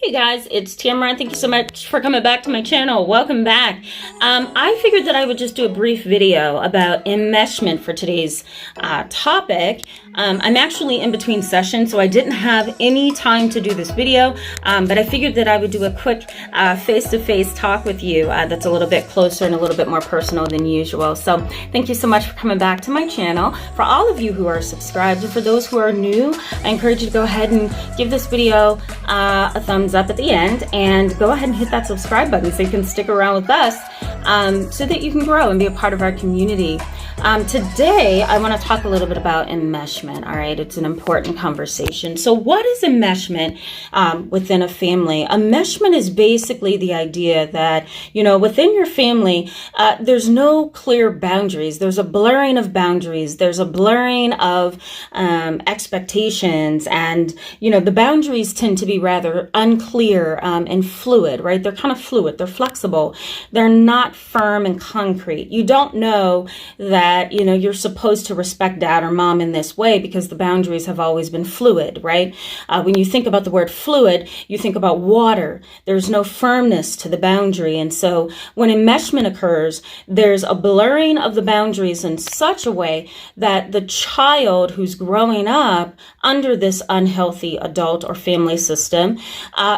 Hey guys, it's Tamara. Thank you so much for coming back to my channel. Welcome back. I figured that I would just do a brief video about enmeshment for today's topic. I'm actually in between sessions, so I didn't have any time to do this video, but I figured that I would do a quick face-to-face talk with you that's a little bit closer and a little bit more personal than usual. So thank you so much for coming back to my channel. For all of you who are subscribed, and for those who are new, I encourage you to go ahead and give this video a thumbs up at the end, and go ahead and hit that subscribe button so you can stick around with us so that you can grow and be a part of our community. Today I want to talk a little bit about enmeshment. All right, it's an important conversation. So what is enmeshment within a family? Enmeshment is basically the idea that, you know, within your family there's no clear boundaries. There's a blurring of boundaries. There's a blurring of expectations, and you know, the boundaries tend to be rather unclear and fluid, right? They're kind of fluid. They're flexible. They're not firm and concrete. You don't know that, you know, you're supposed to respect dad or mom in this way because the boundaries have always been fluid, right? When you think about the word fluid, you think about water. There's no firmness to the boundary. And so when enmeshment occurs, there's a blurring of the boundaries in such a way that the child who's growing up under this unhealthy adult or family system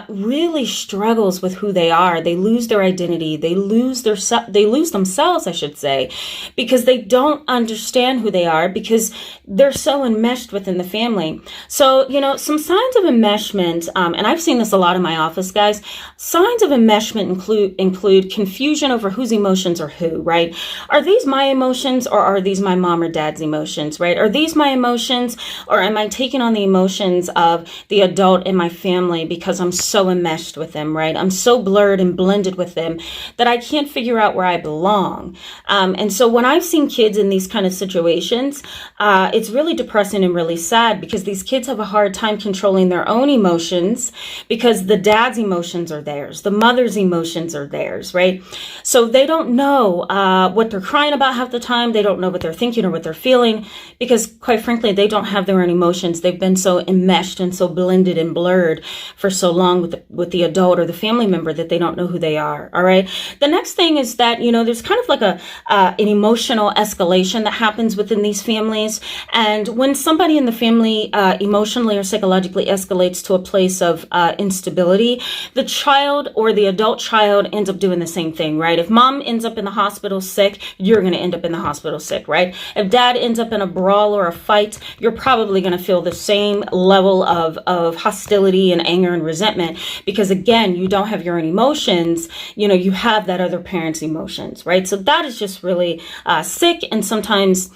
really struggles with who they are. They lose their identity. They lose themselves, I should say, because they don't understand who they are because they're so enmeshed within the family. So, you know, some signs of enmeshment, and I've seen this a lot in my office, guys. Signs of enmeshment include confusion over whose emotions are who, right? Are these my emotions or are these my mom or dad's emotions, right? Are these my emotions or am I taking on the emotions of the adult in my family because I'm so enmeshed with them, right? I'm so blurred and blended with them that I can't figure out where I belong. And so when I've seen kids in these kind of situations, it's really depressing and really sad because these kids have a hard time controlling their own emotions because the dad's emotions are theirs, the mother's emotions are theirs, right? So they don't know what they're crying about half the time. They don't know what they're thinking or what they're feeling because, quite frankly, they don't have their own emotions. They've been so enmeshed and so blended and blurred for so long with the adult or the family member that they don't know who they are. All right. The next thing is that, you know, there's kind of like an emotional escalation that happens within these families. And when somebody in the family emotionally or psychologically escalates to a place of instability, the child or the adult child ends up doing the same thing, right? If mom ends up in the hospital sick, you're going to end up in the hospital sick, right? If dad ends up in a brawl or a fight, you're probably going to feel the same level of hostility and anger and resentment because, again, you don't have your own emotions. You know, you have that other parent's emotions, right? So that is just really sick and sometimes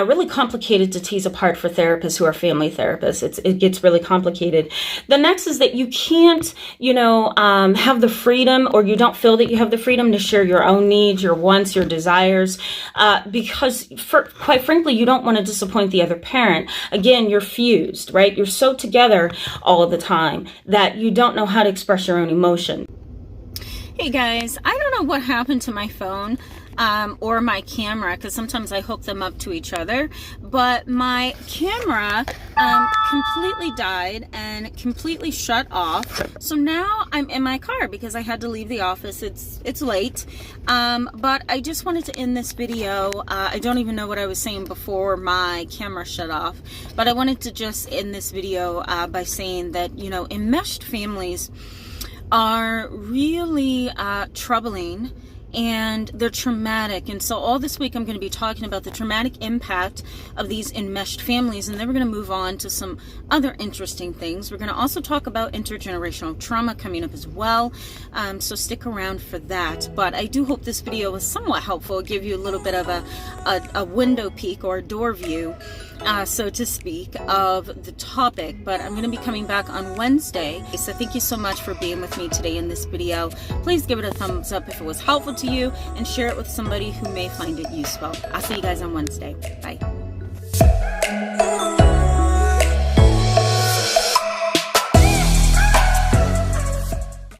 really complicated to tease apart for therapists who are family therapists. It gets really complicated. The next is that you can't, you know, have the freedom, or you don't feel that you have the freedom to share your own needs, your wants, your desires, because quite frankly, you don't want to disappoint the other parent. Again, you're fused, right? You're so together all of the time that you don't know how to express your own emotion. Hey guys, I don't know what happened to my phone or my camera, because sometimes I hook them up to each other, but my camera completely died and completely shut off. So now I'm in my car because I had to leave the office. It's late, but I just wanted to end this video. I don't even know what I was saying before my camera shut off, but I wanted to just end this video by saying that, you know, enmeshed families are really troubling and they're traumatic. And so all this week I'm going to be talking about the traumatic impact of these enmeshed families, and then we're going to move on to some other interesting things. We're going to also talk about intergenerational trauma coming up as well, so stick around for that. But I do hope this video was somewhat helpful, give you a little bit of a window peek or a door view, so to speak, of the topic. But I'm going to be coming back on Wednesday, so thank you so much for being with me today in this video. Please give it a thumbs up if it was helpful to you, and share it with somebody who may find it useful. I'll see you guys on Wednesday. Bye.